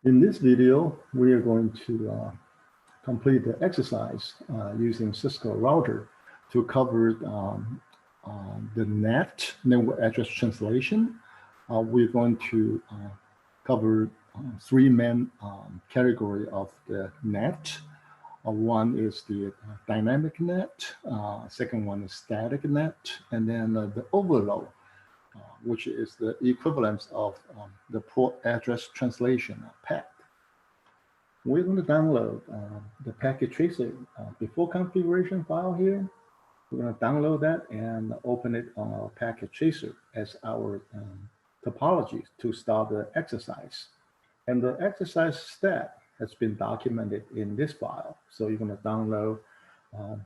In this video, we are going to complete the exercise using Cisco router to cover the NAT, network address translation. We're going to cover three main category of the NAT. One is the dynamic NAT, second one is static NAT, and then the overload, which is the equivalence of the port address translation, PAT. We're going to download the packet tracer before configuration file here. We're going to download that and open it on our packet tracer as our topology to start the exercise. And the exercise step has been documented in this file. So you're going to download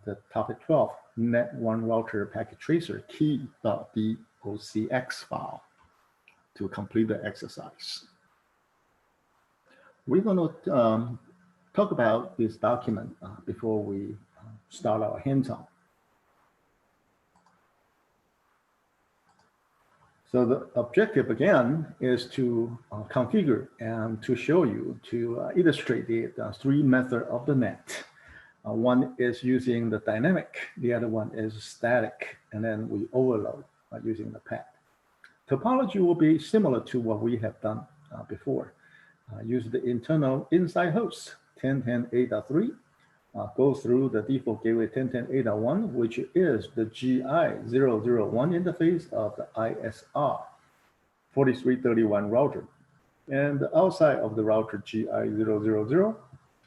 the topic 12 NAT One Router packet tracer key.docx file to complete the exercise. We're going to talk about this document before we start our hands-on. So the objective, again, is to configure and to show you, to illustrate the three methods of the NAT. One is using the dynamic, the other one is static, and then we overload using the PAT. Topology will be similar to what we have done before. Use the internal inside host 10.10.8.3, go through the default gateway 10.10.8.1, which is the GI001 interface of the ISR 4331 router. And the outside of the router GI000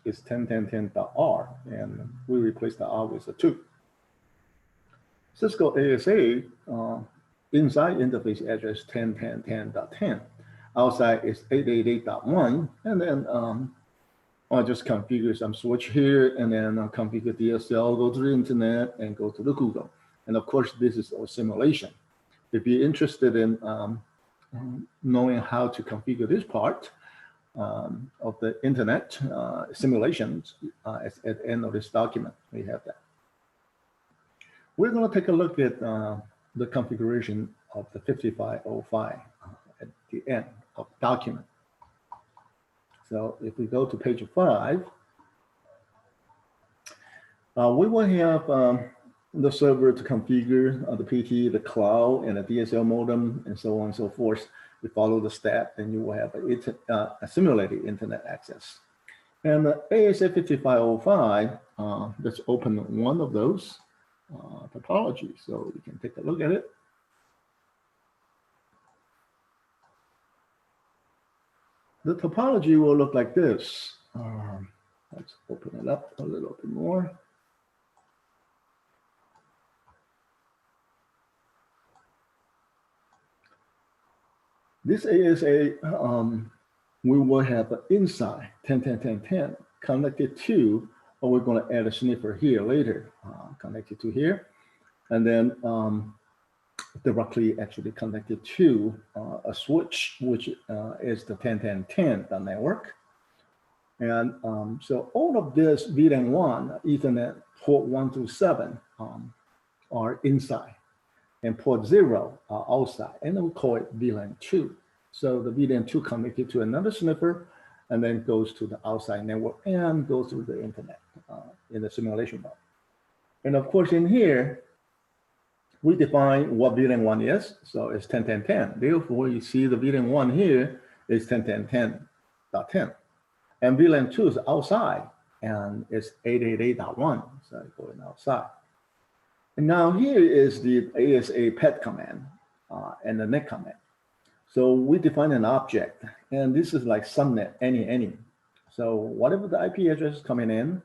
is 10.10.10.R, and we replace the R with a 2. Cisco ASA inside interface address 10.10.10.10. Outside is 888.1, and then I'll just configure some switch here, and then I'll configure DSL, go to the internet, and go to the Google. And of course, this is our simulation. If you're interested in knowing how to configure this part of the internet simulations, at the end of this document, we have that. We're going to take a look at the configuration of the 5505 at the end of the document. So if we go to page 5, we will have the server to configure the PT, the cloud, and the DSL modem, and so on and so forth. We follow the step, and you will have a simulated internet access. And the ASA 5505, let's open one of those topologies so you can take a look at it. The topology will look like this. Let's open it up a little bit more. This ASA, we will have an inside 10.10.10.10 connected to, or we're going to add a sniffer here later, connected to here. And then directly actually connected to a switch, which is the 10.10.10 network. And so all of this VLAN 1, Ethernet port 1 through 7 are inside, and port 0 are outside, and then we call it VLAN 2. So the VLAN 2 connected to another sniffer, and then goes to the outside network and goes through the internet in the simulation mode. And of course, in here, we define what VLAN 1 is, so it's 10.10.10. Therefore, you see the VLAN 1 here is 10.10.10.10. And VLAN 2 is outside, and it's 888.1, so going outside. And now here is the ASA PET command and the NET command. So we define an object, and this is like subnet any. So whatever the IP address is coming in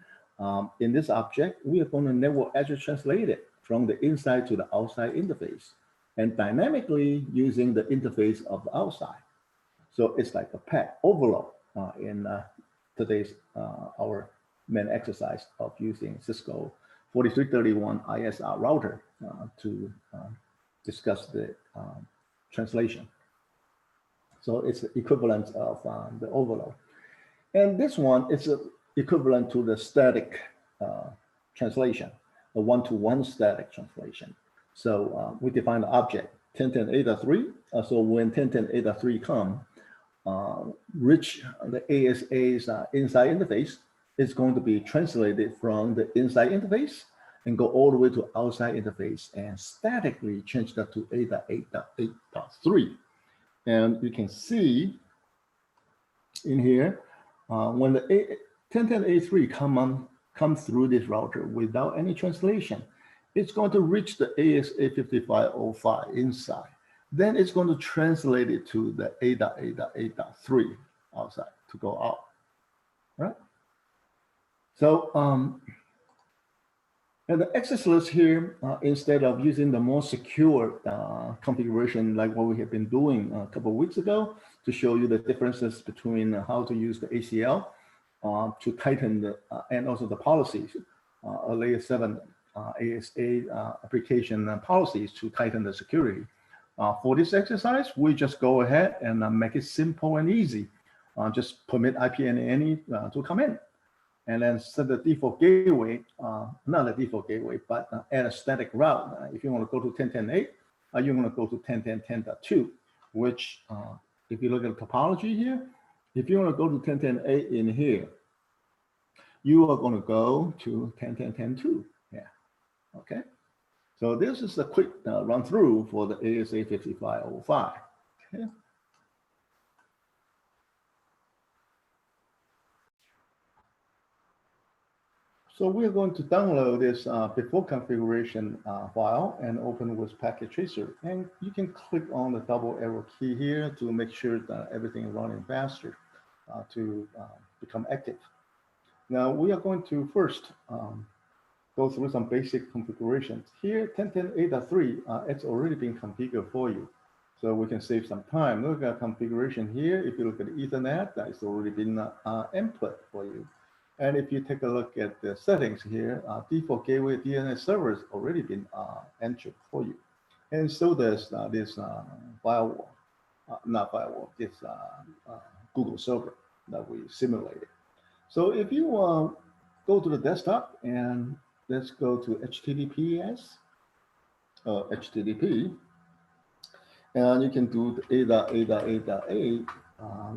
this object, we are going to network address translate it from the inside to the outside interface, and dynamically using the interface of the outside. So it's like a PAT overload in today's our main exercise of using Cisco 4331 ISR router to discuss the translation. So it's the equivalent of the overload. And this one is equivalent to the static translation, a one-to-one static translation. So we define the object 10.10.8.3. So when 10.10.8.3 come, reach the ASA's inside interface, it's going to be translated from the inside interface and go all the way to outside interface and statically change that to 8.8.8.3. And you can see in here, when the 1010A3 come through this router without any translation, it's going to reach the ASA5505 inside. Then it's going to translate it to the 8.8.8.3 outside to go out, right? So, and the access list here, instead of using the more secure configuration like what we have been doing a couple of weeks ago to show you the differences between how to use the ACL to tighten the, and also the policies, layer 7 ASA application policies to tighten the security. For this exercise, we just go ahead and make it simple and easy. Just permit IPNA to come in. And then set the default gateway, not a default gateway, but add a static route. If you want to go to 10.10.8, you're going to go to 10.10.10.2, which if you look at the topology here, if you want to go to 10.10.8 in here, you are going to go to 10.10.10.2. Yeah, okay. So this is a quick run through for the ASA 5505. Okay. So we're going to download this before configuration file and open with packet tracer. And you can click on the double arrow key here to make sure that everything is running faster to become active. Now we are going to first go through some basic configurations. Here, 10.10.8.3, it's already been configured for you. So we can save some time. Look at configuration here. If you look at Ethernet, that has already been input for you. And if you take a look at the settings here, default gateway DNS server has already been entered for you. And so does this firewall, not firewall, this Google server that we simulated. So if you go to the desktop and let's go to HTTPS, HTTP, and you can do the 8.8.8.8.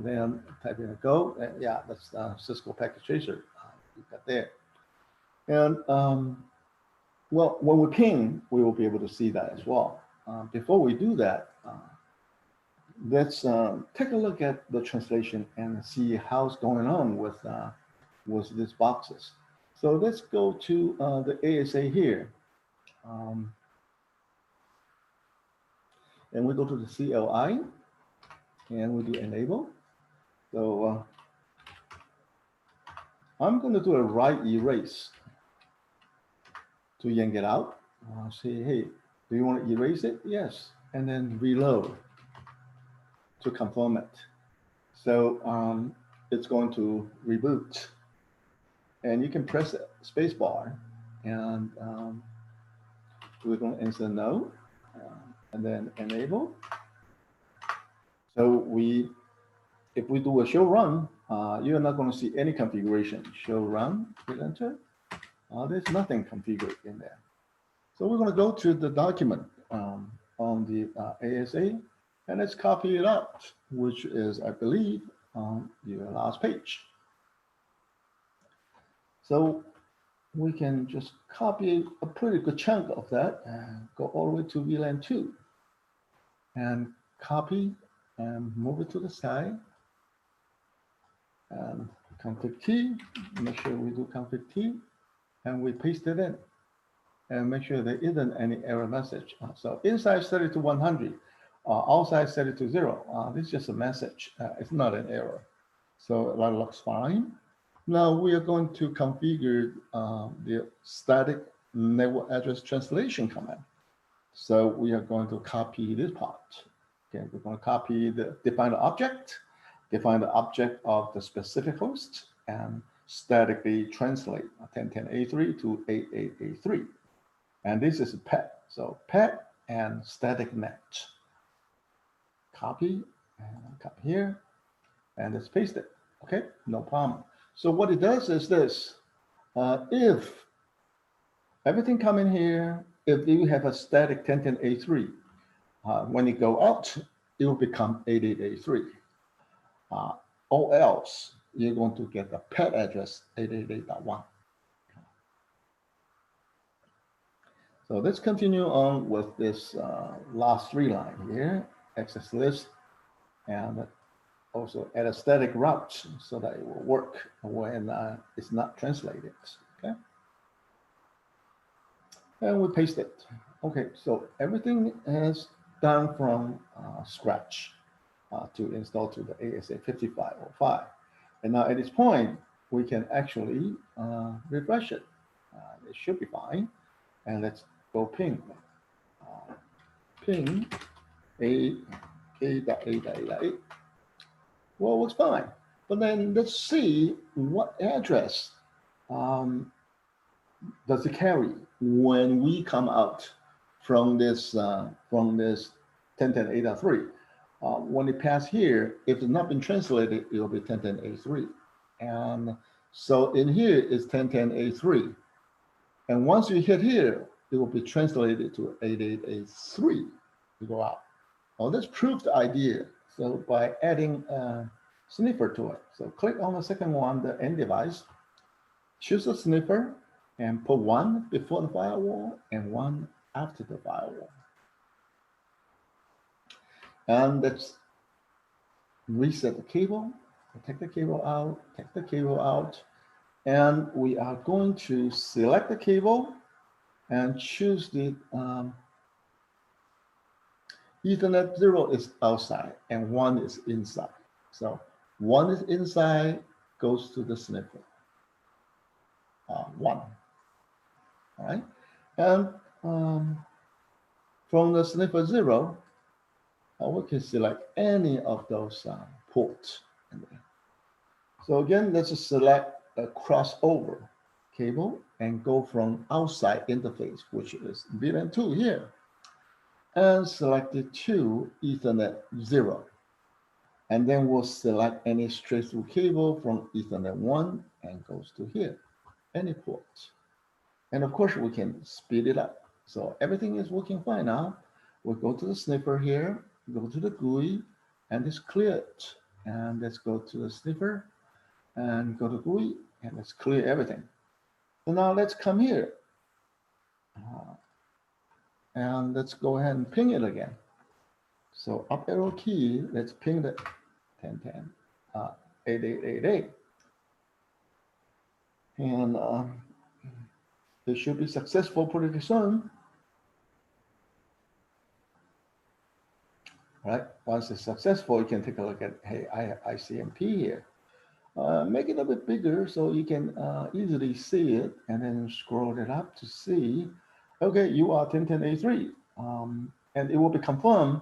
Then type in a go, and yeah, that's Cisco packet tracer you got there. And well, when we ping, we will be able to see that as well. Before we do that, let's take a look at the translation and see how's going on with these boxes. So let's go to the ASA here. And we go to the CLI. And we do enable. So I'm going to do a write erase to yank it out. Say, hey, do you want to erase it? Yes. And then reload to confirm it. So it's going to reboot. And you can press spacebar and we're going to answer no. And then enable. So if we do a show run, you're not going to see any configuration. Show run, hit enter. There's nothing configured in there. So we're going to go to the document on the ASA, and let's copy it out, which is, I believe, on your last page. So we can just copy a pretty good chunk of that and go all the way to VLAN 2 and copy and move it to the side and config T, make sure we do config T, and we paste it in and make sure there isn't any error message. So inside set it to 100, outside set it to 0. This is just a message, it's not an error. So that looks fine. Now we are going to configure the static network address translation command. So we are going to copy this part. Okay, we're going to copy define the object of the specific host, and statically translate 10.10.A3 to 8.8.A3. And this is PET. So PET and static net. Copy and copy here, and let's paste it. Okay, no problem. So what it does is this: if everything come in here, if you have a static 10.10.A3, when it go out, it will become 8.8.A3. or else you're going to get the pet address 888.1. So let's continue on with this last three line here, access list, and also add a static route so that it will work when it's not translated, okay? And we paste it. Okay, so everything is done from scratch to install to the ASA5505. And now at this point, we can actually refresh it. It should be fine. And let's go ping. Ping A.A.A.A. Well, it looks fine. But then let's see what address does it carry when we come out from this 10.10.8.3. When it pass here, if it's not been translated, it will be 10.10.A3. And so in here is 10.10.A3. And once you hit here, it will be translated to 8.8.A3 to go out. Well, this proves the idea. So by adding a sniffer to it. So click on the second one, the end device, choose a sniffer, and put one before the firewall and one after the firewall. And let's reset the cable, take the cable out, take the cable out, and we are going to select the cable and choose the Ethernet 0 is outside and 1 is inside. So 1 is inside, goes to the sniffer. 1. All right, and from the sniffer 0, we can select any of those ports. So again, let's just select a crossover cable and go from outside interface, which is VLAN 2 here, and select it to Ethernet 0. And then we'll select any straight through cable from Ethernet 1 and goes to here, any port. And of course, we can speed it up. So everything is working fine now. We'll go to the sniffer here, go to the GUI, and just clear it. And let's go to the sniffer and go to GUI, and let's clear everything. So now let's come here. And let's go ahead and ping it again. So up arrow key, let's ping the 10.10, 8.8.8.8. And it should be successful pretty soon. All right, once it's successful, you can take a look at, hey, I have ICMP here. Make it a bit bigger so you can easily see it, and then scroll it up to see, okay, you are 10.10.A3. And it will be confirmed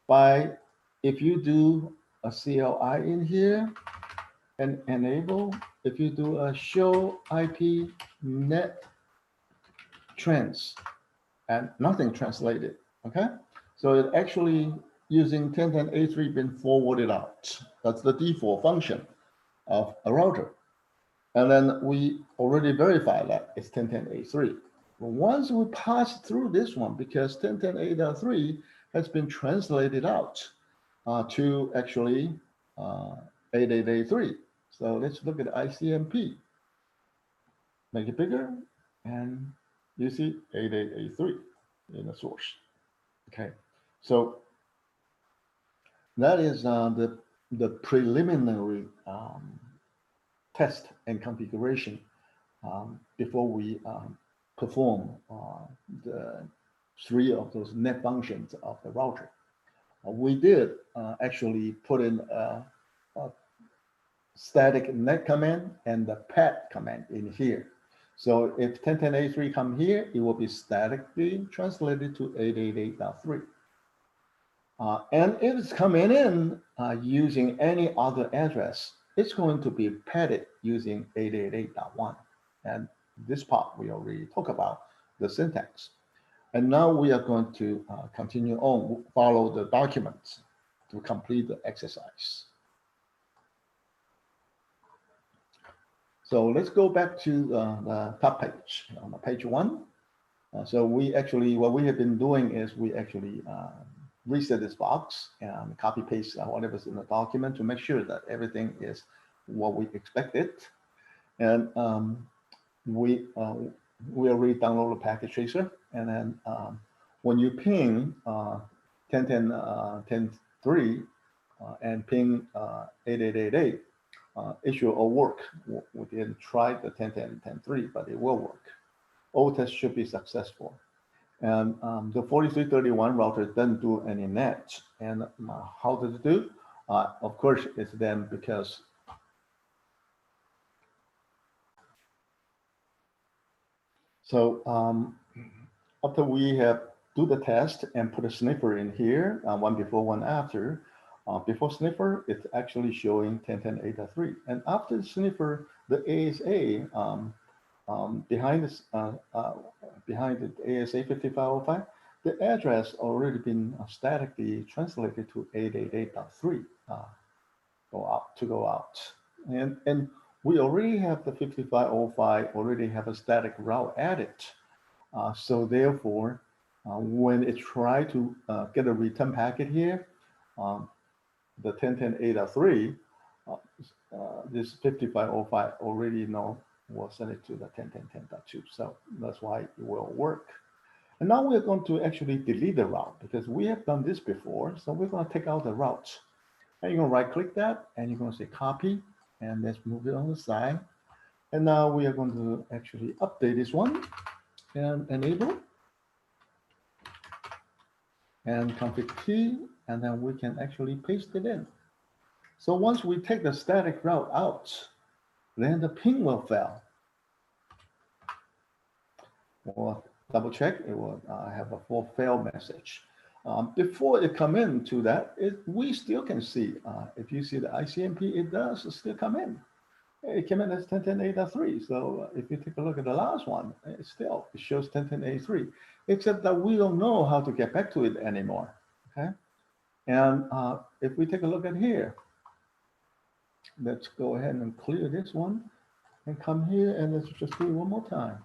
by, if you do a CLI in here and enable, if you do a show IP net trans and nothing translated, okay? So it actually using 10.10.A3 been forwarded out. That's the default function of a router. And then we already verified that it's 10.10.A3. Once we pass through this one, because 10.10.8.3 has been translated out to actually 8.8.A3. So let's look at ICMP. Make it bigger, and you see 8.8.A3 in the source. Okay, so that is the preliminary test and configuration before we perform the 3 of those net functions of the router. We did actually put in a static net command and the pet command in here. So if 10.10.A3 come here, it will be statically translated to 8.8.8.3. And if it's coming in using any other address, it's going to be petted using 8.8.8.1. And this part we already talked about the syntax. And now we are going to continue on, follow the documents to complete the exercise. So let's go back to the top page, on page 1. So we actually, what we have been doing is we actually reset this box and copy paste whatever's in the document to make sure that everything is what we expected. And we already download the packet tracer, and then when you ping 10.10.10.3 and ping 8888, it should all work. We didn't try the 10.10.10.3, but it will work. All tests should be successful. And the 4331 router doesn't do any NAT. And how does it do? Of course, it's then because after we have do the test and put a sniffer in here, one before, one after. Before sniffer, it's actually showing 10.10.8.3. And after the sniffer, the ASA behind this behind the ASA 5505, the address already been statically translated to 888.3 go out. And we already have the 5505 already have a static route added. So therefore, when it try to get a return packet here, the 10.10.8.3, this 5505 already know will send it to the 10.10.10.2. So that's why it will work. And now we're going to actually delete the route because we have done this before. So we're going to take out the route. And you're going to right click that and you're going to say copy, and let's move it on the side. And now we are going to actually update this one and enable and config T, and then we can actually paste it in. So once we take the static route out, then the ping will fail. Or double check, it will have a full fail message. Before it come into that, we still can see, if you see the ICMP, it does still come in. It came in as 10.10.8.3. So if you take a look at the last one, it shows 10.10.8.3, except that we don't know how to get back to it anymore, okay? And if we take a look at here, let's go ahead and clear this one and come here and let's just do it one more time.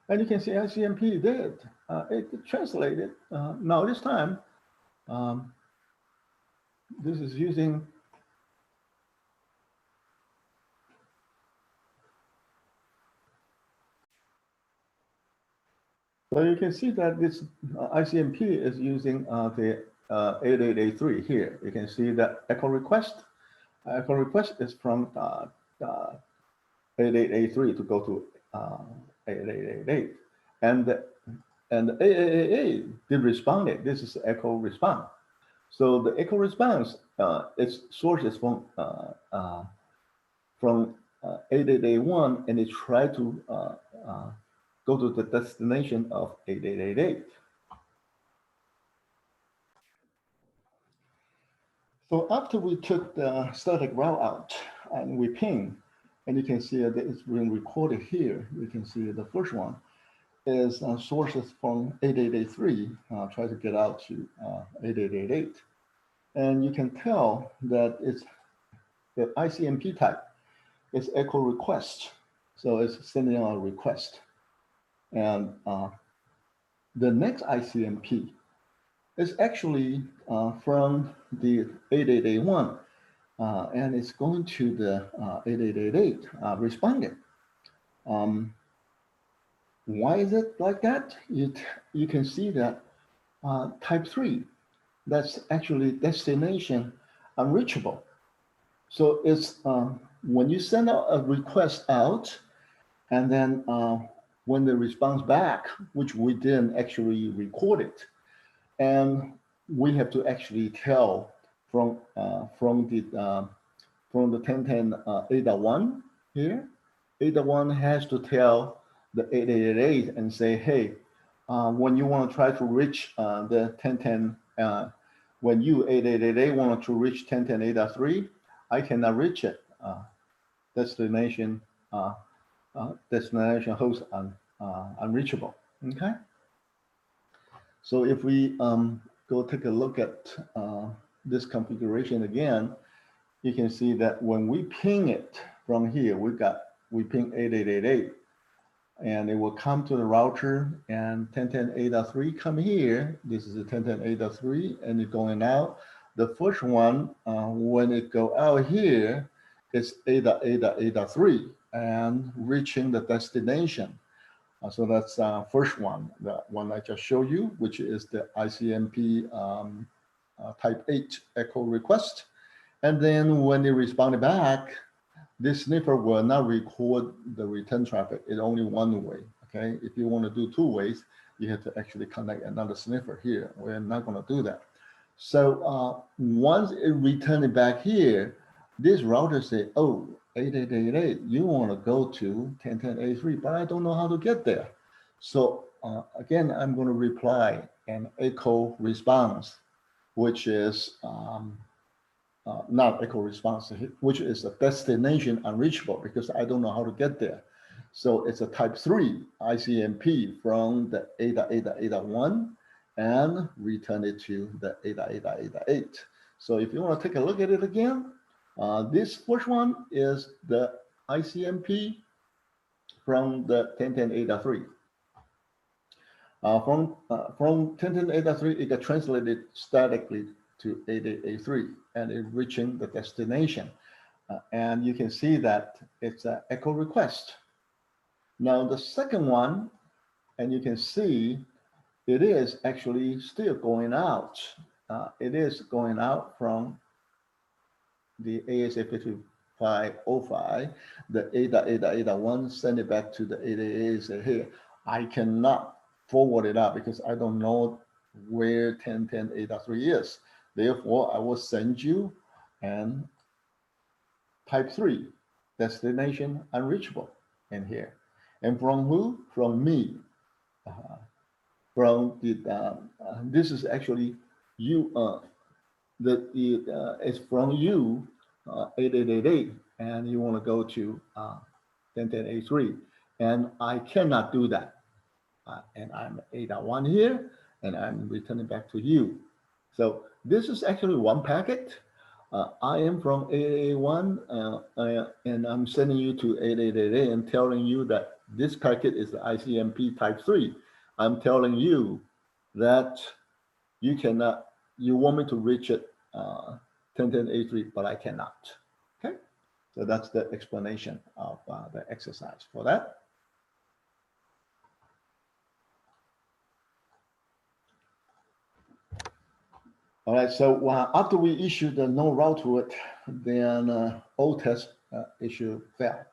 And you can see ICMP did. It translated. Now this time, this is using so you can see that this ICMP is using the 8883 here. You can see that echo request. Echo request is from 8883 to go to 8888, and the 8888 did respond. This is echo response. So the echo response, its source is from 8881, and it tried to go to the destination of 8888. So after we took the static route out and we ping, and you can see that it's been recorded here. You can see the first one is sources from 8883, try to get out to 8888. And you can tell that it's the ICMP type is echo request. So it's sending out a request. And the next ICMP is actually from the 8881, and it's going to the 8888 responding. Why is it like that? You can see that type 3, that's actually destination unreachable. So it's when you send out a request out, and then when the response back, which we didn't actually record it, and we have to actually tell from the 10.10.8.1 here, 8.1 has to tell the 8888 and say, hey, when you want to try to reach the 10.10, when you 8888 want to reach 10.10.8.3, I cannot reach it. Destination host unreachable. Okay. So if we go take a look at this configuration again, you can see that when we ping it from here, we ping 8888. and it will come to the router, and 10.10.8.3 come here. This is the 10.10.8.3, and it's going out. The first one, when it go out here, it's 8.8.8.3 and reaching the destination. So that's first one, the one I just showed you, which is the ICMP type 8 echo request. And then when it responded back, this sniffer will not record the return traffic. It's only one way, okay? If you want to do two ways, you have to actually connect another sniffer here. We're not going to do that. So once it returns it back here, this router say, oh, 8888, you want to go to 10.10.8.3, but I don't know how to get there. So again, I'm going to reply an echo response, which is not echo response, which is a destination unreachable because I don't know how to get there. So it's a type 3 ICMP from the 8.8.8.1 and return it to the 8.8.8.8. So if you want to take a look at it again, this first one is the ICMP from the 10.10.8.3. From 10.10.8.3, it got translated statically to 8.8.8.3, and it's reaching the destination. And you can see that it's an echo request. Now the second one, and you can see it is actually still going out. It is going out from the ASA5505, the 8.8.8.1, send it back to the 8.8.8, say, hey, I cannot forward it out because I don't know where 10.10.8.3 is. Therefore, I will send you an type 3, destination unreachable in here. And from who? From me. From the, this is actually you, it's from you, 8888, and you want to go to 10.10.8.3. And I cannot do that. And I'm 8.1 here, and I'm returning back to you. So this is actually one packet. I am from 881, and I'm sending you to 8888 and telling you that this packet is the ICMP type 3. I'm telling you that you cannot, you want me to reach it 10.10.8.3, but I cannot. Okay, so that's the explanation of the exercise for that. All right, so after we issued the no route to it, then O test issue failed.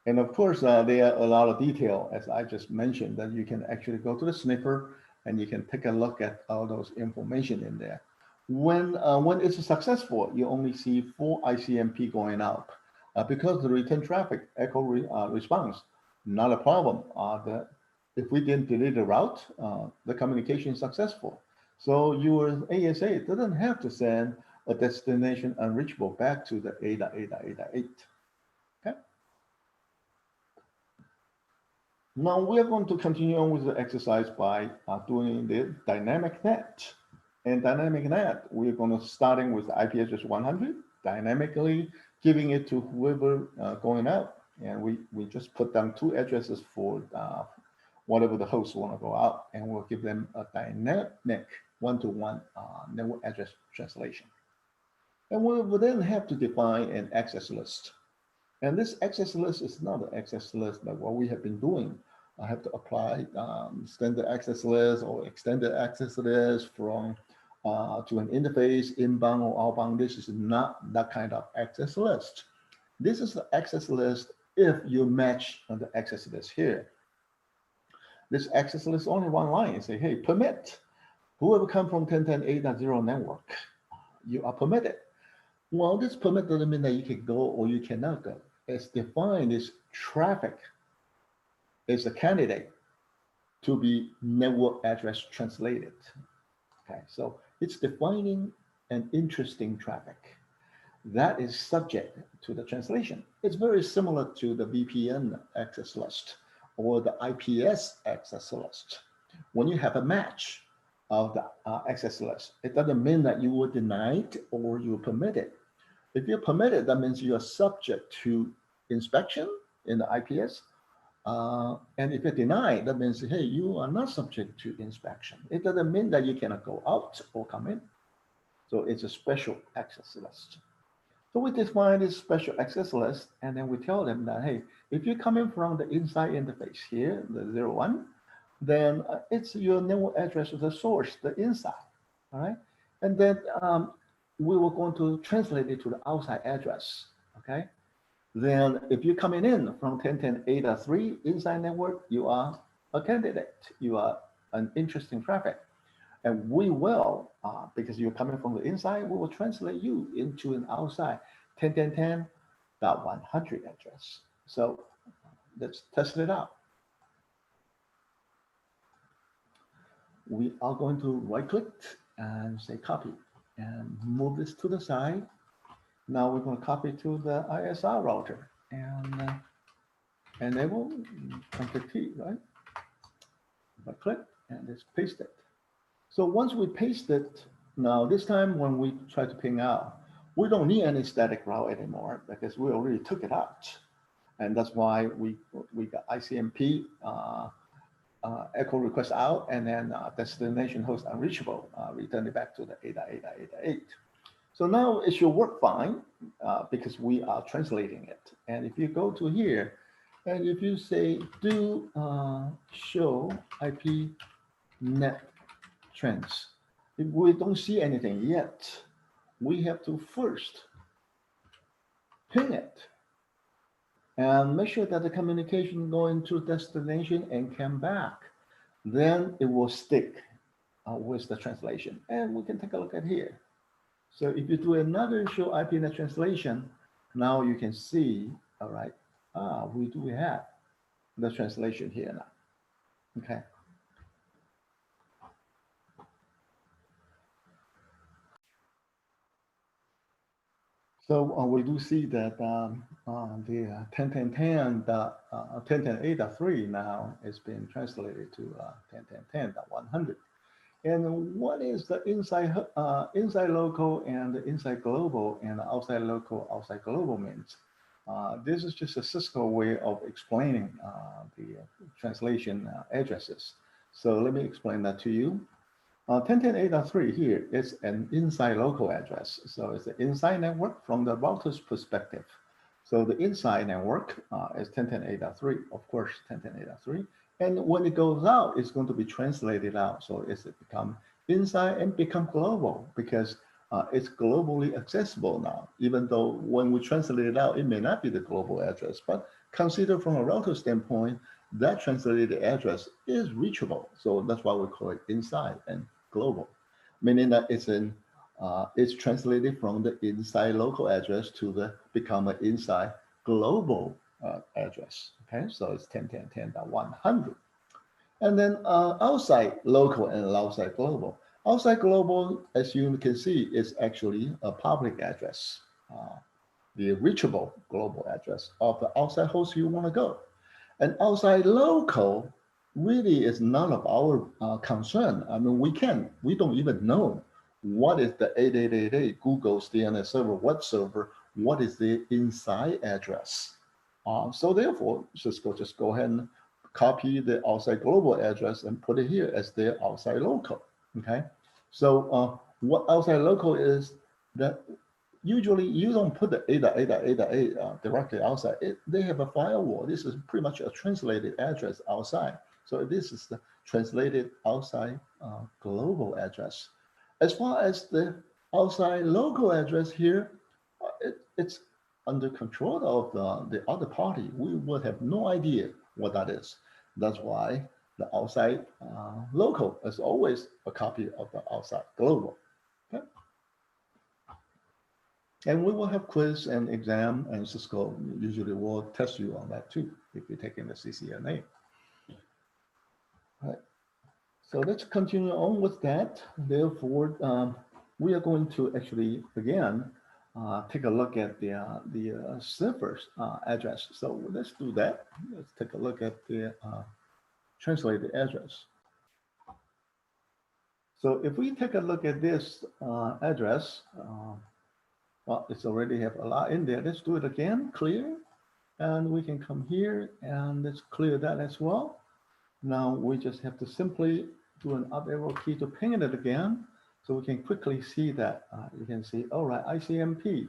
And of course, there are a lot of detail, as I just mentioned, that you can actually go to the sniffer and you can take a look at all those information in there. When it's successful, you only see 4 ICMP going out. Because the return traffic echo response, not a problem. If we didn't delete the route, the communication is successful. So your ASA doesn't have to send a destination unreachable back to the 8.8.8.8. Okay. Now we are going to continue on with the exercise by doing the dynamic NAT. And dynamic NAT, we're going to starting with IP address 100, dynamically giving it to whoever going out. And we just put down 2 addresses for whatever the hosts want to go out, and we'll give them a dynamic one-to-one network address translation. And we will then have to define an access list. And this access list is not an access list like what we have been doing. I have to apply standard access list or extended access list from to an interface, inbound or outbound. This is not that kind of access list. This is the access list if you match the access list here. This access list only one line and say, hey, permit. Whoever come from 10.10.8.0 network, you are permitted. Well, this permit doesn't mean that you can go or you cannot go. It's defined as traffic is a candidate to be network address translated. Okay, so it's defining an interesting traffic that is subject to the translation. It's very similar to the VPN access list or the IPS access list. When you have a match of the access list, it doesn't mean that you were denied or you were permitted. If you're permitted, that means you are subject to inspection in the IPS, And if you deny, that means, hey, you are not subject to inspection. It doesn't mean that you cannot go out or come in. So it's a special access list. So we define this special access list, and then we tell them that, hey, if you're coming from the inside interface here, the 01, then it's your network address of the source, the inside, all right? And then we were going to translate it to the outside address, okay? Then if you're coming in from 10.10.8.3 inside network, you are a candidate. You are an interesting traffic. And we will, because you're coming from the inside, we will translate you into an outside 10.10.10.100 address. So let's test it out. We are going to right click and say copy and move this to the side. Now we're going to copy to the ISR router and enable config T, right? Right click and let's paste it. So once we paste it, now this time when we try to ping out, we don't need any static route anymore because we already took it out. And that's why we got ICMP echo request out, and then destination host unreachable, return it back to the 8.8.8.8. So now it should work fine because we are translating it. And if you go to here, and if you say do show IP net trends, if we don't see anything yet, we have to first ping it and make sure that the communication going to destination and come back. Then it will stick with the translation. And we can take a look at here. So if you do another show IPNet translation, now you can see, all right, we do have the translation here now, okay. So we do see that the 10.10.8.3 now is being translated to 10.10.100. And what is the inside local and the inside global and outside local, outside global means? This is just a Cisco way of explaining the translation addresses. So let me explain that to you. 10.10.8.3 here is an inside local address. So it's an inside network from the router's perspective. So the inside network is 10.10.8.3, of course, 10.10.8.3. And when it goes out, it's going to be translated out. So it's become inside and become global because it's globally accessible now. Even though when we translate it out, it may not be the global address, but consider from a router standpoint, that translated address is reachable. So that's why we call it inside and global, meaning that it's translated from the inside local address to the become an inside global address. Okay, so it's 10.10.10.100. And then outside local and outside global. Outside global, as you can see, is actually a public address, the reachable global address of the outside host you want to go. And outside local really is none of our concern. I mean, we don't even know what is the 8888 Google's DNS server, web server, what is the inside address. So therefore, Cisco just go ahead and copy the outside global address and put it here as their outside local, okay? So what outside local is that usually you don't put the 8.8.8.8 directly outside. They have a firewall. This is pretty much a translated address outside. So this is the translated outside global address. As far as the outside local address here, it's under control of the other party. We would have no idea what that is. That's why the outside local is always a copy of the outside global. Okay? And we will have quiz and exam, and Cisco usually will test you on that too, if you're taking the CCNA. All right. So let's continue on with that. Therefore, we are going to actually, again, take a look at the server's address. So let's do that. Let's take a look at the translated address. So if we take a look at this address, well, it's already have a lot in there. Let's do it again, clear. And we can come here and let's clear that as well. Now we just have to simply do an up arrow key to ping it again. So we can quickly see that. You can see, all right, ICMP.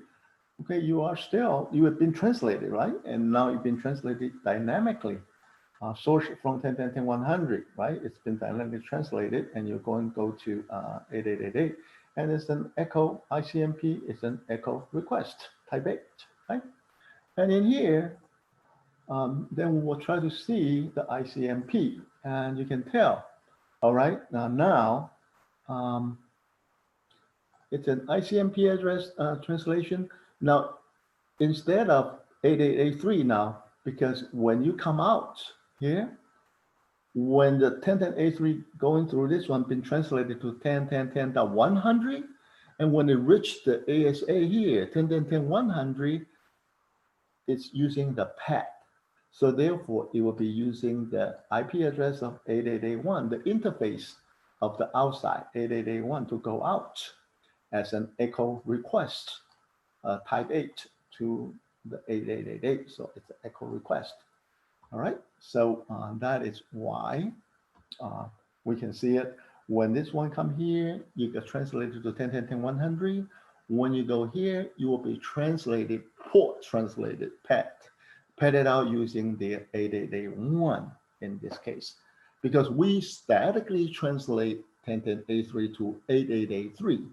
Okay, you have been translated, right? And now you've been translated dynamically. Source from 10.10.100, right? It's been dynamically translated, and you're going to go to 8888, and it's an echo ICMP. It's an echo request type 8, right? And in here, then we will try to see the ICMP, and you can tell. All right, now it's an ICMP address translation. Now, instead of 8883 now, because when you come out here, when the 10.10.83 going through this one been translated to 10.10.10.100, and when it reached the ASA here, 10.10.10.100, it's using the PAT. So therefore, it will be using the IP address of 8881, the interface of the outside 8881 to go out as an echo request type 8 to the 8888. So it's an echo request. All right. So that is why we can see it. When this one come here, you get translated to 10.10.10.100. When you go here, you will be translated, port translated, padded out using the 8881 in this case, because we statically translate 10.10.83 to 8883.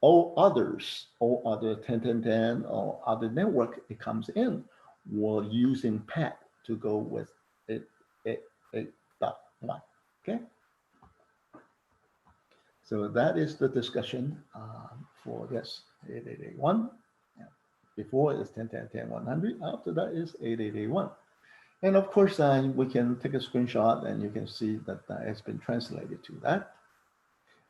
All other 10.10.10 or other network it comes in, we're using PAT to go with 8.8.1. Okay. So that is the discussion for this 8881. Before is 10.10.10.100. After that is 8881. And of course, we can take a screenshot and you can see that it's been translated to that.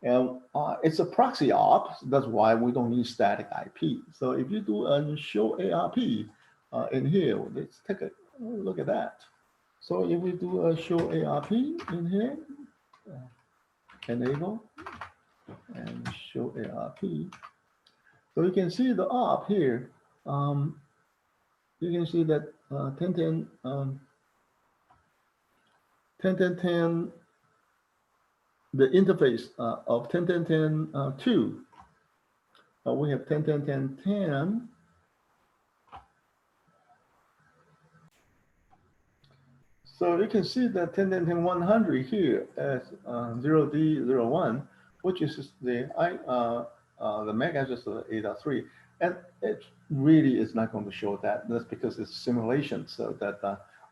And it's a proxy op. That's why we don't need static IP. So if you do a show ARP in here, let's take a look at that. So if we do a show ARP in here, enable and show ARP. So you can see the op here. You can see that 10.10.10, the interface of 10.10.10.2. We have 10.10.10.10. So you can see that 10.10.10.100 here as 0D01, which is the MAC address of 8.3, and it really is not going to show that. That's because it's simulation, so that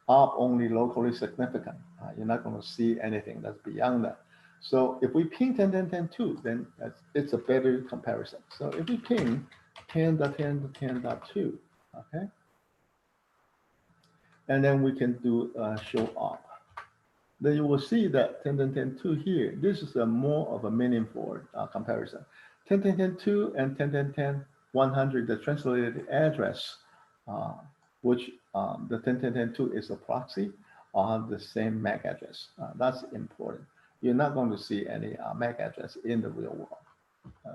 op only locally significant. You're not going to see anything that's beyond that. So if we ping 10.10.10.2, then it's a better comparison. So if we ping 10.10.10.2, okay, and then we can do show op. Then you will see that 10.10.10.2 here. This is a more of a meaningful comparison. 10.10.10.2 and 10.10.10.100, the translated address, which the 10.10.10.2 is a proxy on the same MAC address. That's important. You're not going to see any MAC address in the real world.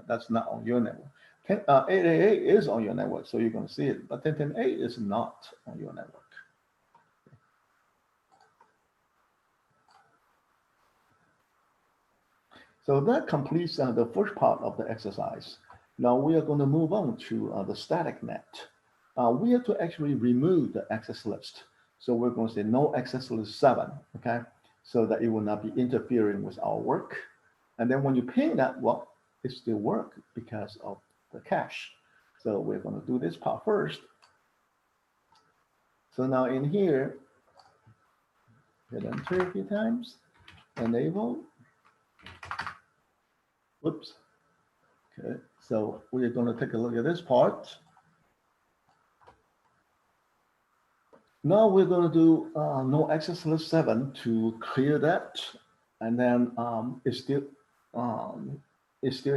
That's not on your network. 888 is on your network, so you're going to see it, but 10.10.8 is not on your network. So that completes the first part of the exercise. Now we are going to move on to the static net. We have to actually remove the access list. So we're going to say no access list 7, okay? So that it will not be interfering with our work. And then when you ping that, well, it still works because of the cache. So we're going to do this part first. So now in here, hit enter a few times, enable. Whoops. Okay, so we're going to take a look at this part. Now we're going to do no access list 7 to clear that, and then it still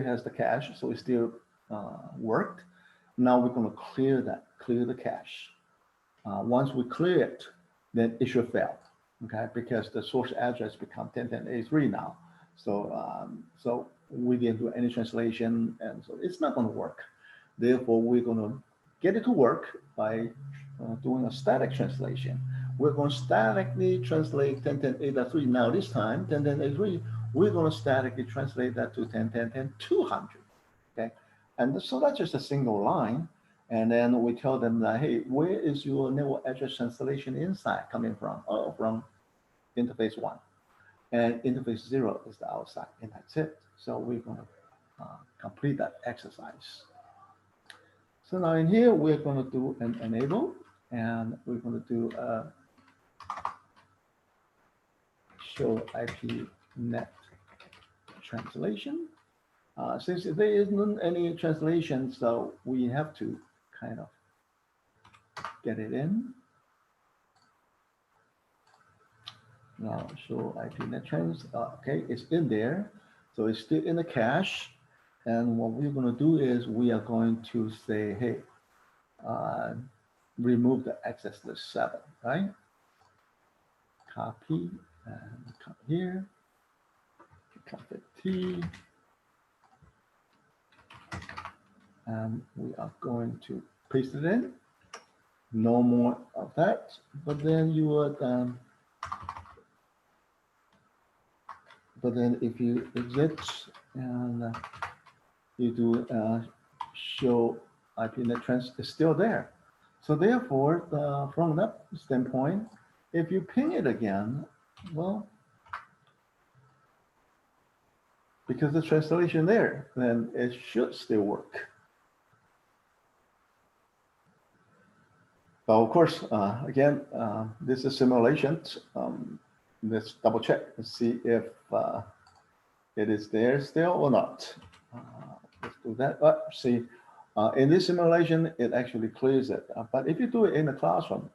has the cache, so it still worked. Now we're going to clear that, clear the cache. Once we clear it, then it should fail, okay? Because the source address become 10.10.83 now. So we didn't do any translation, and so it's not going to work. Therefore, we're going to get it to work by doing a static translation. We're going to statically translate 10.10.8.3. Now this time, 10.10.8.3, we're going to statically translate that to 10.10.10.200. Okay, and so that's just a single line. And then we tell them that, hey, where is your network address translation inside coming from? Oh, from interface 1. And interface 0 is the outside, and that's it. So we're going to complete that exercise. So now in here, we're going to do an enable, and we're going to do a show IP net translation. Since there isn't any translation, so we have to kind of get it in. Now show IP net trans. Okay, it's in there, so it's still in the cache. And what we're going to do is we are going to say, hey, remove the access list 7, right? Copy and come here. Config T. And we are going to paste it in. No more of that. But then you would, but then if you exit and you do show IP net trans, is still there. So therefore, from that standpoint, if you ping it again, well, because the translation there, then it should still work. But of course, again, this is simulation. Let's double check and see if it is there still or not. Let's do that. See, in this simulation, it actually clears it. But if you do it in the classroom,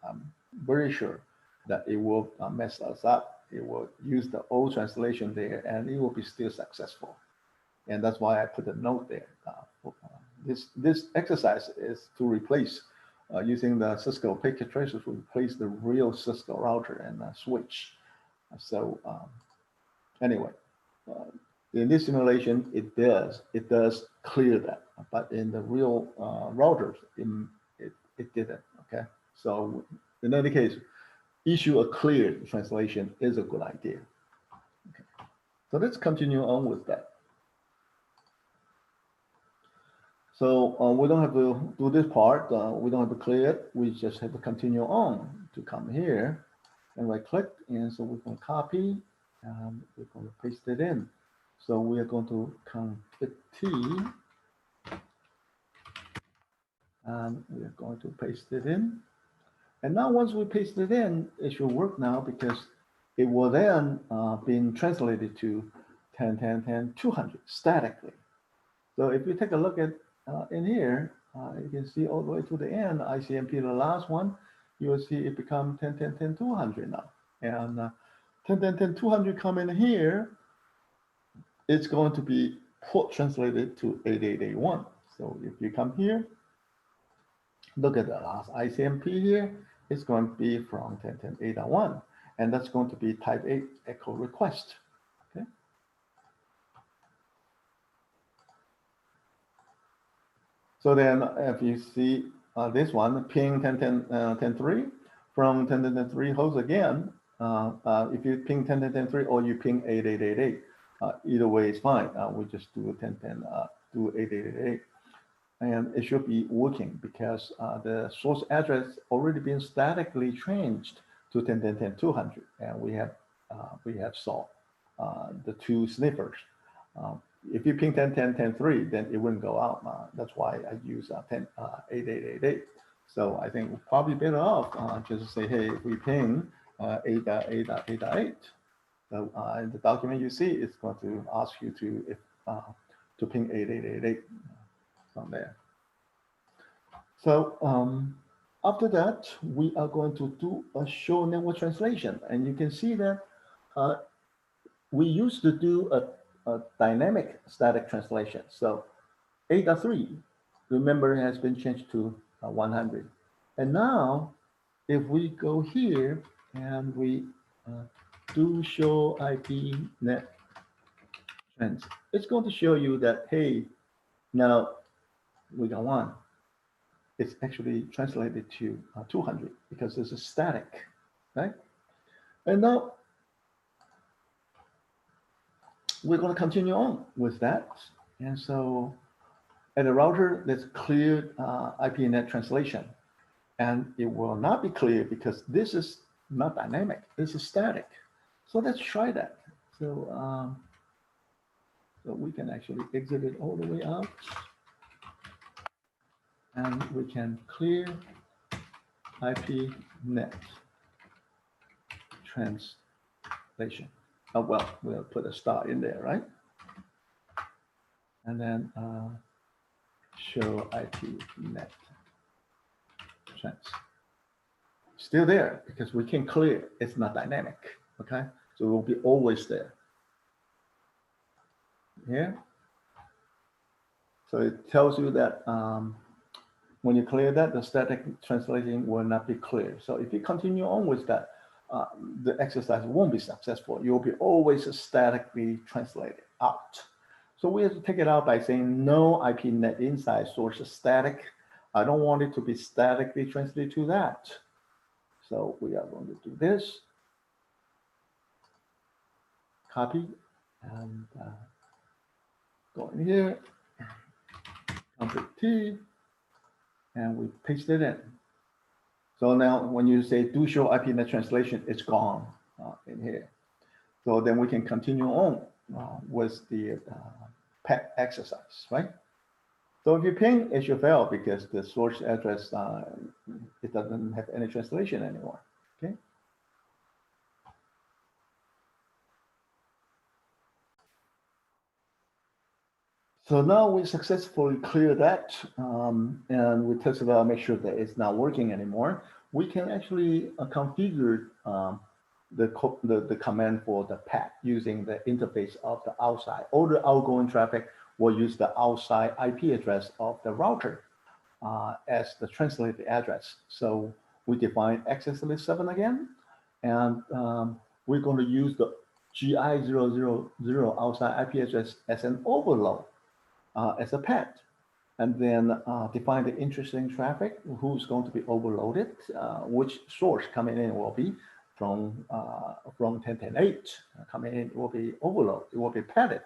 I'm very sure that it will mess us up. It will use the old translation there, and it will be still successful. And that's why I put a note there. This exercise is to replace using the Cisco packet tracer to replace the real Cisco router and switch. So anyway, in this simulation, it does clear that, but in the real routers, it didn't. Okay, so in any case, issue a cleared translation is a good idea. Okay. So let's continue on with that. So we don't have to do this part. We don't have to clear it. We just have to continue on to come here and right click. And so we're going to copy and we're going to paste it in. So we are going to config T and we are going to paste it in. And now once we paste it in, it should work now because it will then be translated to 10.10.10.200 statically. So if you take a look at in here, you can see all the way to the end, ICMP, the last one, you will see it become 10.10.10.200 now. And 10.10.10.200 come in here, it's going to be port translated to 8881. So if you come here, look at the last ICMP here, it's going to be from 10.10.8.1, and that's going to be type 8 echo request. Okay. So then if you see this one, ping 10.10.10.3 from 10.10.10.3 host again, if you ping 10.10.10.3 or you ping 8888, either way is fine. We just do 10.10, do 8888. And it should be working because the source address already been statically changed to 10.10.10.200, and we have solved the two sniffers. If you ping 10.10.10.3, then it wouldn't go out. That's why I use 8888. So I think we're probably better off just to say, hey, if we ping 8.8.8.8, so in the document you see, it's going to ask you to ping 8888 from there. So after that, we are going to do a show network translation, and you can see that we used to do a dynamic static translation. So 8.3, remember, has been changed to 100. And now, if we go here and we do show IP net trans, it's going to show you that, hey, now we got one. it's actually translated to 200 because this is static, right? And now we're going to continue on with that. And so at a router that's cleared IPNet translation, and it will not be clear because this is not dynamic, this is static. So let's try that. So, so we can actually exit it all the way out, and we can clear IPNet translation. Oh, well, we'll put a star in there, right? And then show IPNet trans. Still there because we can clear, it's not dynamic, okay? So it will be always there. Here. So it tells you that when you clear that, the static translation will not be clear. So if you continue on with that, the exercise won't be successful. You'll be always statically translated out. So we have to take it out by saying no IPNet inside source is static. I don't want it to be statically translated to that. So we are going to do this, copy, and go in here, Ctrl T, and we paste it in. So now when you say do show IPNet translation, it's gone in here. So then we can continue on with the PET exercise, right? So if you ping, it should fail because the source address, it doesn't have any translation anymore, okay? So now we successfully clear that, and we test it out, make sure that it's not working anymore. We can actually configure the command for the PAT using the interface of the outside. All the outgoing traffic will use the outside IP address of the router as the translated address. So we define access list 7 again, and we're going to use the GI000 outside IP address as an overload. As a pet, and then define the interesting traffic, who's going to be overloaded, which source coming in will be from 10.10.8 coming in will be overload, it will be padded,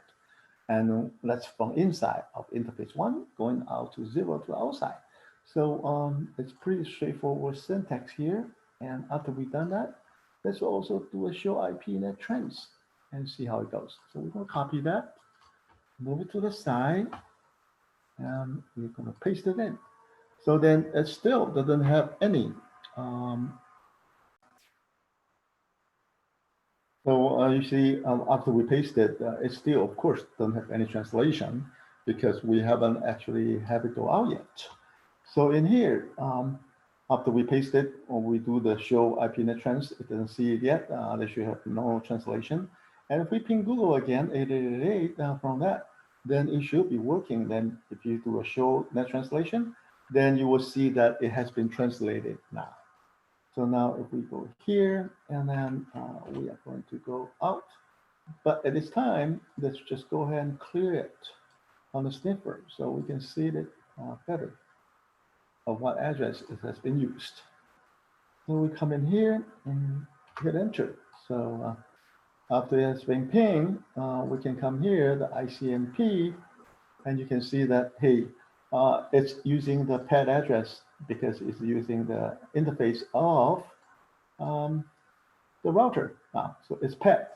and that's from inside of interface 1 going out to 0 to outside. So it's pretty straightforward syntax here, and after we've done that, let's also do a show IPNet trends and see how it goes. So we're going to copy that, move it to the side, and we're going to paste it in. So then it still doesn't have any. You see, after we paste it, it still, of course, doesn't have any translation because we haven't actually have it go out yet. So in here, after we paste it, or we do the show IPNet trends, it doesn't see it yet. They should have no translation. And if we ping Google again, 888 from that, then it should be working. Then if you do a show net translation, then you will see that it has been translated now. So now if we go here, and then we are going to go out. But at this time, let's just go ahead and clear it on the sniffer so we can see it better of what address it has been used. So we come in here and hit enter. So after it's been pinged, we can come here, the ICMP, and you can see that, hey, it's using the PAT address because it's using the interface of the router. So it's PAT.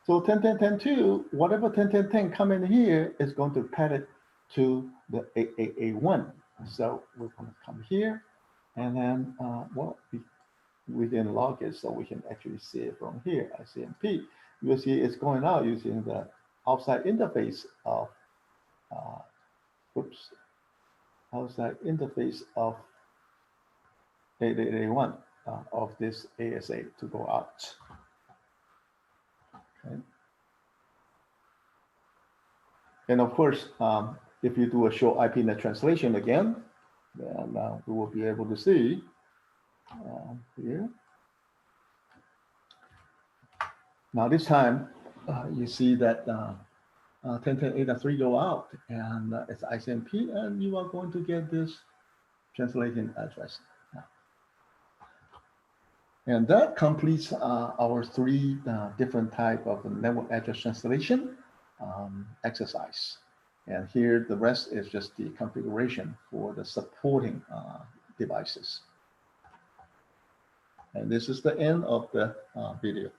So 10.10.10.2, whatever 10.10.10 come in here is going to PAT it to the A1. So we're going to come here, and then, well, we didn't log it, so we can actually see it from here, ICMP. You'll see it's going out using the outside interface of, outside interface of 8.8.1 of this ASA to go out. Okay. And of course, if you do a show IPNet translation again, then we will be able to see here. Now this time, you see that 10.10.8.3 go out, and it's ICMP, and you are going to get this translating address. And that completes our three different type of network address translation exercise. And here, the rest is just the configuration for the supporting devices. And this is the end of the video.